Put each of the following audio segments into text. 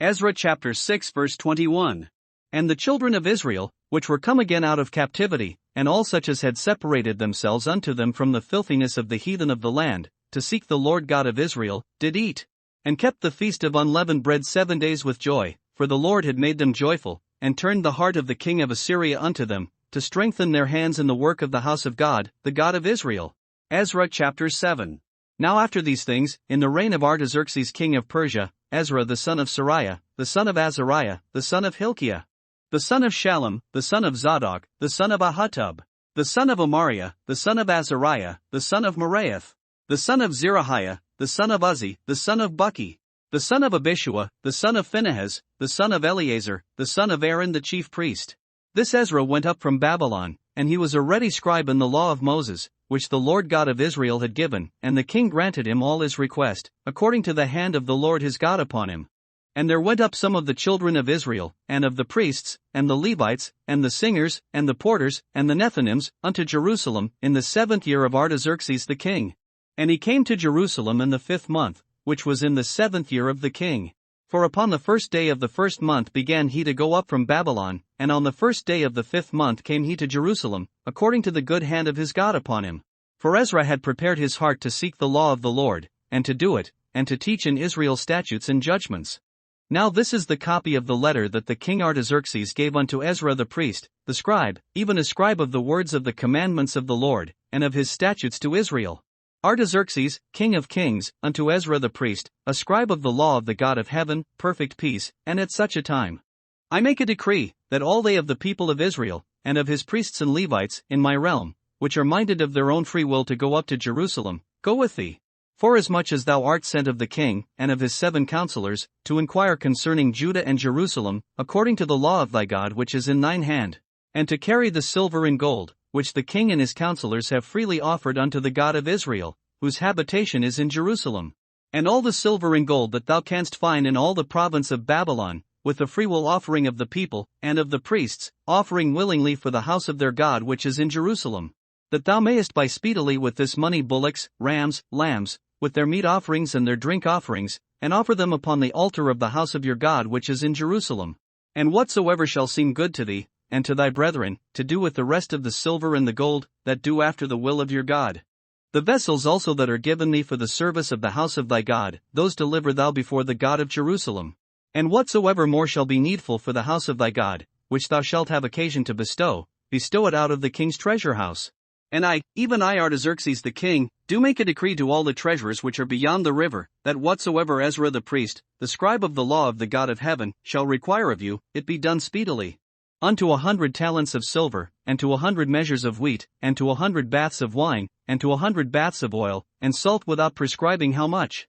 Ezra chapter 6 verse 21. And the children of Israel, which were come again out of captivity, and all such as had separated themselves unto them from the filthiness of the heathen of the land, to seek the Lord God of Israel, did eat, and kept the feast of unleavened bread 7 days with joy, for the Lord had made them joyful, and turned the heart of the king of Assyria unto them, to strengthen their hands in the work of the house of God, the God of Israel. Ezra chapter 7. Now after these things, in the reign of Artaxerxes king of Persia, Ezra the son of Sariah, the son of Azariah, the son of Hilkiah, the son of Shallum, the son of Zadok, the son of Ahitub, the son of Amariah, the son of Azariah, the son of Meraioth, the son of Zerahiah, the son of Uzzi, the son of Buki, the son of Abishua, the son of Phinehas, the son of Eleazar, the son of Aaron the chief priest. This Ezra went up from Babylon, and he was a ready scribe in the law of Moses, which the Lord God of Israel had given, and the king granted him all his request, according to the hand of the Lord his God upon him. And there went up some of the children of Israel, and of the priests, and the Levites, and the singers, and the porters, and the Nethinims, unto Jerusalem, in the 7th year of Artaxerxes the king. And he came to Jerusalem in the 5th month, which was in the 7th year of the king. For upon the 1st day of the 1st month began he to go up from Babylon, and on the 1st day of the 5th month came he to Jerusalem, according to the good hand of his God upon him. For Ezra had prepared his heart to seek the law of the Lord, and to do it, and to teach in Israel statutes and judgments. Now this is the copy of the letter that the king Artaxerxes gave unto Ezra the priest, the scribe, even a scribe of the words of the commandments of the Lord, and of his statutes to Israel. Artaxerxes, king of kings, unto Ezra the priest, a scribe of the law of the God of heaven, perfect peace, and at such a time. I make a decree, that all they of the people of Israel, and of his priests and Levites, in my realm, which are minded of their own free will to go up to Jerusalem, go with thee. Forasmuch as thou art sent of the king, and of his 7 counselors, to inquire concerning Judah and Jerusalem, according to the law of thy God which is in thine hand, and to carry the silver and gold, which the king and his counselors have freely offered unto the God of Israel, whose habitation is in Jerusalem. And all the silver and gold that thou canst find in all the province of Babylon, with the freewill offering of the people, and of the priests, offering willingly for the house of their God which is in Jerusalem. That thou mayest buy speedily with this money bullocks, rams, lambs, with their meat offerings and their drink offerings, and offer them upon the altar of the house of your God which is in Jerusalem. And whatsoever shall seem good to thee, and to thy brethren, to do with the rest of the silver and the gold, that do after the will of your God. The vessels also that are given thee for the service of the house of thy God, those deliver thou before the God of Jerusalem. And whatsoever more shall be needful for the house of thy God, which thou shalt have occasion to bestow, bestow it out of the king's treasure house. And I, even I Artaxerxes the king, do make a decree to all the treasurers which are beyond the river, that whatsoever Ezra the priest, the scribe of the law of the God of heaven, shall require of you, it be done speedily. Unto 100 talents of silver, and to 100 measures of wheat, and to 100 baths of wine, and to 100 baths of oil, and salt without prescribing how much.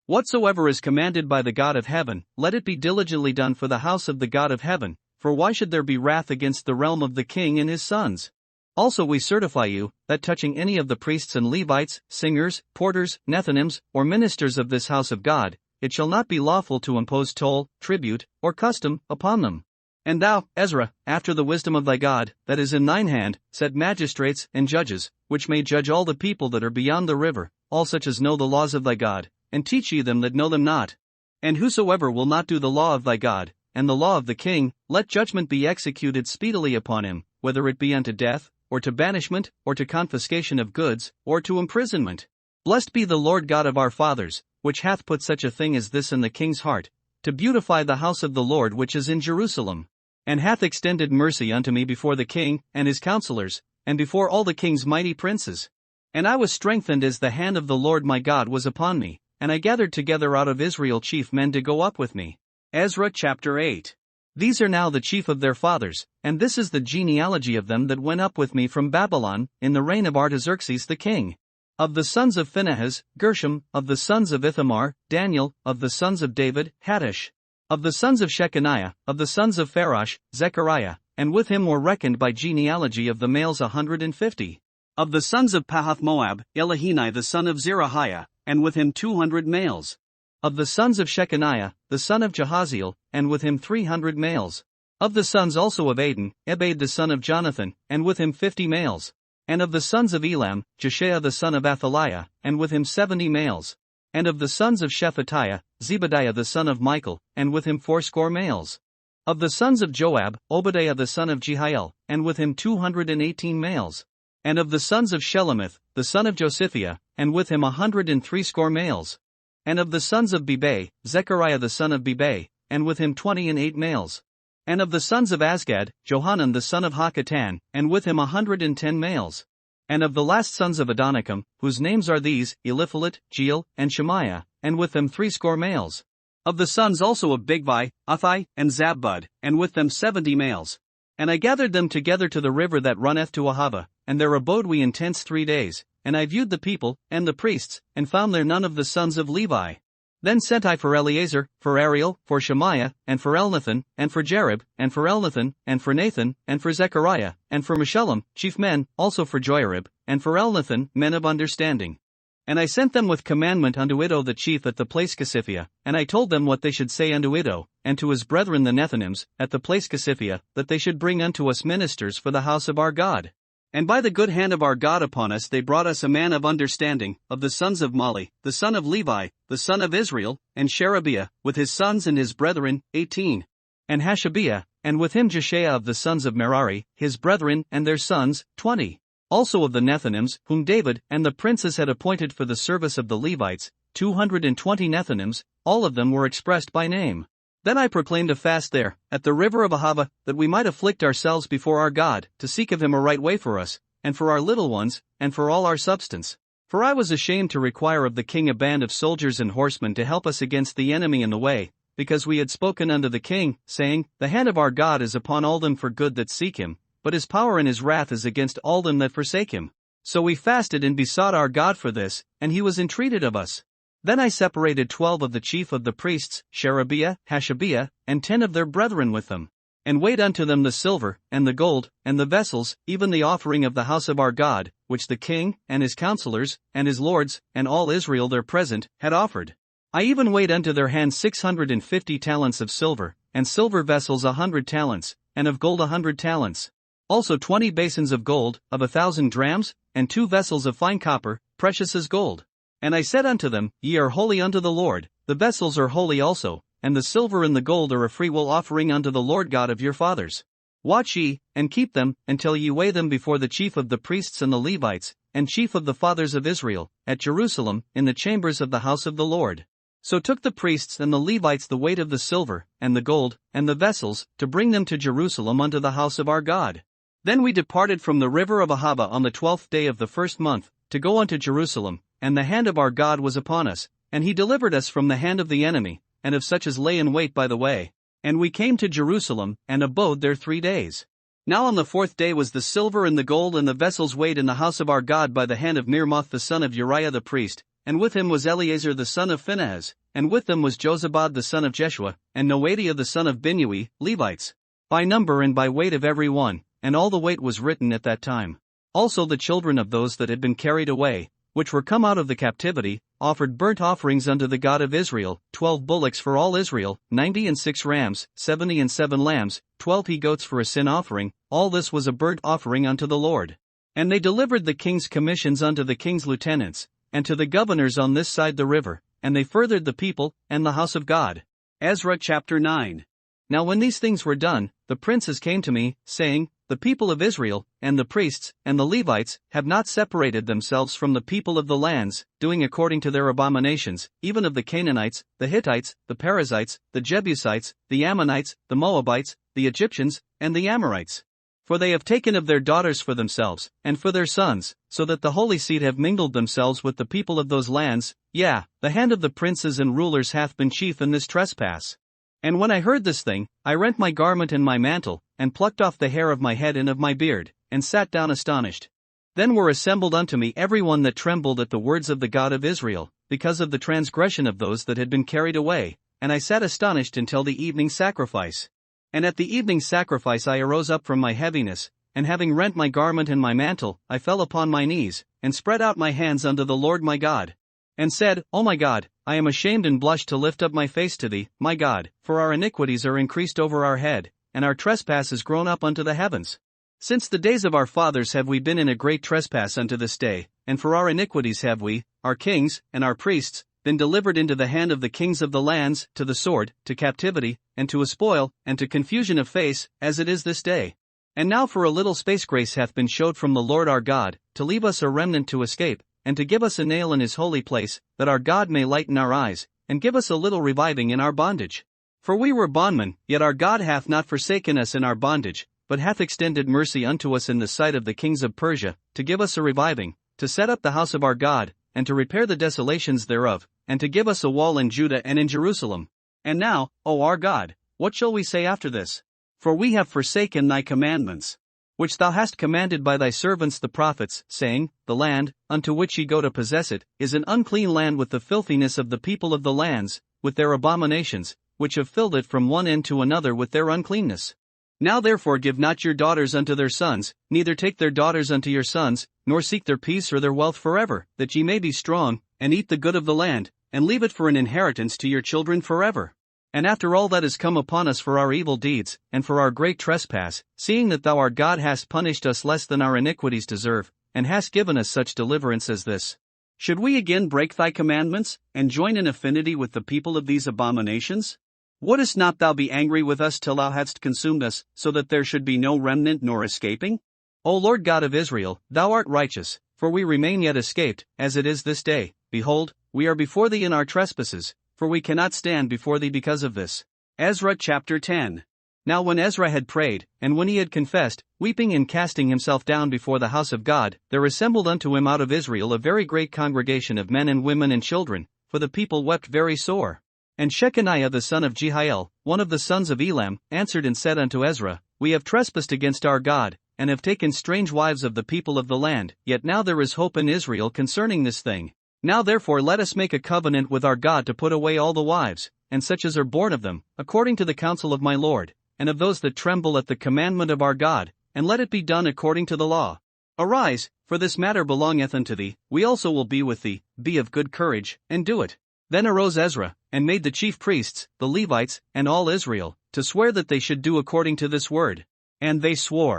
Whatsoever is commanded by the God of heaven, let it be diligently done for the house of the God of heaven, for why should there be wrath against the realm of the king and his sons? Also we certify you, that touching any of the priests and Levites, singers, porters, Nethinims, or ministers of this house of God, it shall not be lawful to impose toll, tribute, or custom, upon them. And thou, Ezra, after the wisdom of thy God, that is in thine hand, set magistrates and judges, which may judge all the people that are beyond the river, all such as know the laws of thy God, and teach ye them that know them not. And whosoever will not do the law of thy God, and the law of the king, let judgment be executed speedily upon him, whether it be unto death, or to banishment, or to confiscation of goods, or to imprisonment. Blessed be the Lord God of our fathers, which hath put such a thing as this in the king's heart, to beautify the house of the Lord which is in Jerusalem, and hath extended mercy unto me before the king, and his counselors, and before all the king's mighty princes. And I was strengthened as the hand of the Lord my God was upon me, and I gathered together out of Israel chief men to go up with me. Ezra chapter 8. These are now the chief of their fathers, and this is the genealogy of them that went up with me from Babylon, in the reign of Artaxerxes the king. Of the sons of Phinehas, Gershom; of the sons of Ithamar, Daniel; of the sons of David, Hattush; of the sons of Shechaniah; of the sons of Pharosh, Zechariah, and with him were reckoned by genealogy of the males 150. Of the sons of Pahath-Moab, Eliheni the son of Zerahiah, and with him 200 males. Of the sons of Shechaniah, the son of Jahaziel, and with him 300 males. Of the sons also of Adin, Ebed the son of Jonathan, and with him 50 males. And of the sons of Elam, Jeshaiah the son of Athaliah, and with him 70 males. And of the sons of Shephatiah, Zebadiah the son of Michael, and with him 80 males. Of the sons of Joab, Obadiah the son of Jehiel, and with him 218 males. And of the sons of Shelemith, the son of Josiphiah, and with him 180 males. And of the sons of Bebai, Zechariah the son of Bebai, and with him 28 males. And of the sons of Azgad, Johanan the son of Hakatan, and with him 110 males. And of the last sons of Adonikam, whose names are these, Eliphalet, Jeiel, and Shemaiah, and with them 80 males. Of the sons also of Bigvai, Uthai, and Zabbud, and with them 70 males. And I gathered them together to the river that runneth to Ahava, and there abode we in tents 3 days, and I viewed the people, and the priests, and found there none of the sons of Levi. Then sent I for Eleazar, for Ariel, for Shemaiah, and for Elnathan, and for Jerib, and for Elnathan, and for Nathan, and for Zechariah, and for Meshullam, chief men, also for Joiarib, and for Elnathan, men of understanding. And I sent them with commandment unto Iddo the chief at the place Casiphia, and I told them what they should say unto Iddo, and to his brethren the Nethinims, at the place Casiphia, that they should bring unto us ministers for the house of our God. And by the good hand of our God upon us they brought us a man of understanding, of the sons of Mali, the son of Levi, the son of Israel, and Sherebiah, with his sons and his brethren, 18. And Hashabiah, and with him Jeshiah of the sons of Merari, his brethren and their sons, 20. Also of the Nethinims, whom David and the princes had appointed for the service of the Levites, 220 Nethinims, all of them were expressed by name. Then I proclaimed a fast there, at the river of Ahava, that we might afflict ourselves before our God, to seek of him a right way for us, and for our little ones, and for all our substance. For I was ashamed to require of the king a band of soldiers and horsemen to help us against the enemy in the way, because we had spoken unto the king, saying, The hand of our God is upon all them for good that seek him, but his power and his wrath is against all them that forsake him. So we fasted and besought our God for this, and he was entreated of us. Then I separated 12 of the chief of the priests, Sherebiah, Hashabiah, and 10 of their brethren with them, and weighed unto them the silver, and the gold, and the vessels, even the offering of the house of our God, which the king, and his counselors, and his lords, and all Israel there present, had offered. I even weighed unto their hand 650 talents of silver, and silver vessels 100 talents, and of gold 100 talents. Also 20 basins of gold, of 1,000 drams, and 2 vessels of fine copper, precious as gold. And I said unto them, Ye are holy unto the Lord, the vessels are holy also, and the silver and the gold are a freewill offering unto the Lord God of your fathers. Watch ye, and keep them, until ye weigh them before the chief of the priests and the Levites, and chief of the fathers of Israel, at Jerusalem, in the chambers of the house of the Lord. So took the priests and the Levites the weight of the silver, and the gold, and the vessels, to bring them to Jerusalem unto the house of our God. Then we departed from the river of Ahava on the 12th day of the first month, to go unto Jerusalem, and the hand of our God was upon us, and he delivered us from the hand of the enemy, and of such as lay in wait by the way. And we came to Jerusalem, and abode there 3 days. Now on the 4th day was the silver and the gold and the vessels weighed in the house of our God by the hand of Meremoth the son of Uriah the priest, and with him was Eleazar the son of Phinehas, and with them was Jozabad the son of Jeshua, and Noadiah the son of Binnui, Levites, by number and by weight of every one, and all the weight was written at that time. Also the children of those that had been carried away, which were come out of the captivity, offered burnt offerings unto the God of Israel, 12 bullocks for all Israel, 96 rams, 77 lambs, 12 he-goats for a sin offering. All this was a burnt offering unto the Lord. And they delivered the king's commissions unto the king's lieutenants, and to the governors on this side the river, and they furthered the people, and the house of God. Ezra chapter 9. Now when these things were done, the princes came to me, saying, The people of Israel, and the priests, and the Levites, have not separated themselves from the people of the lands, doing according to their abominations, even of the Canaanites, the Hittites, the Perizzites, the Jebusites, the Ammonites, the Moabites, the Egyptians, and the Amorites. For they have taken of their daughters for themselves, and for their sons, so that the holy seed have mingled themselves with the people of those lands. Yea, the hand of the princes and rulers hath been chief in this trespass. And when I heard this thing, I rent my garment and my mantle, and plucked off the hair of my head and of my beard, and sat down astonished. Then were assembled unto me every one that trembled at the words of the God of Israel, because of the transgression of those that had been carried away, and I sat astonished until the evening sacrifice. And at the evening sacrifice I arose up from my heaviness, and having rent my garment and my mantle, I fell upon my knees, and spread out my hands unto the Lord my God, and said, O my God, I am ashamed and blush to lift up my face to thee, my God, for our iniquities are increased over our head, and our trespass is grown up unto the heavens. Since the days of our fathers have we been in a great trespass unto this day, and for our iniquities have we, our kings, and our priests, been delivered into the hand of the kings of the lands, to the sword, to captivity, and to a spoil, and to confusion of face, as it is this day. And now for a little space grace hath been showed from the Lord our God, to leave us a remnant to escape, and to give us a nail in his holy place, that our God may lighten our eyes, and give us a little reviving in our bondage. For we were bondmen, yet our God hath not forsaken us in our bondage, but hath extended mercy unto us in the sight of the kings of Persia, to give us a reviving, to set up the house of our God, and to repair the desolations thereof, and to give us a wall in Judah and in Jerusalem. And now, O our God, what shall we say after this? For we have forsaken thy commandments, which thou hast commanded by thy servants the prophets, saying, The land, unto which ye go to possess it, is an unclean land with the filthiness of the people of the lands, with their abominations, which have filled it from one end to another with their uncleanness. Now therefore give not your daughters unto their sons, neither take their daughters unto your sons, nor seek their peace or their wealth forever, that ye may be strong, and eat the good of the land, and leave it for an inheritance to your children forever. And after all that is come upon us for our evil deeds, and for our great trespass, seeing that thou our God hast punished us less than our iniquities deserve, and hast given us such deliverance as this, should we again break thy commandments, and join in affinity with the people of these abominations? Wouldest not thou be angry with us till thou hadst consumed us, so that there should be no remnant nor escaping? O Lord God of Israel, thou art righteous, for we remain yet escaped, as it is this day. Behold, we are before thee in our trespasses, for we cannot stand before thee because of this. Ezra chapter 10. Now when Ezra had prayed, and when he had confessed, weeping and casting himself down before the house of God, there assembled unto him out of Israel a very great congregation of men and women and children, for the people wept very sore. And Shechaniah the son of Jehiel, one of the sons of Elam, answered and said unto Ezra, We have trespassed against our God, and have taken strange wives of the people of the land, yet now there is hope in Israel concerning this thing. Now therefore let us make a covenant with our God to put away all the wives, and such as are born of them, according to the counsel of my Lord, and of those that tremble at the commandment of our God, and let it be done according to the law. Arise, for this matter belongeth unto thee, we also will be with thee, be of good courage, and do it. Then arose Ezra, and made the chief priests, the Levites, and all Israel, to swear that they should do according to this word. And they swore.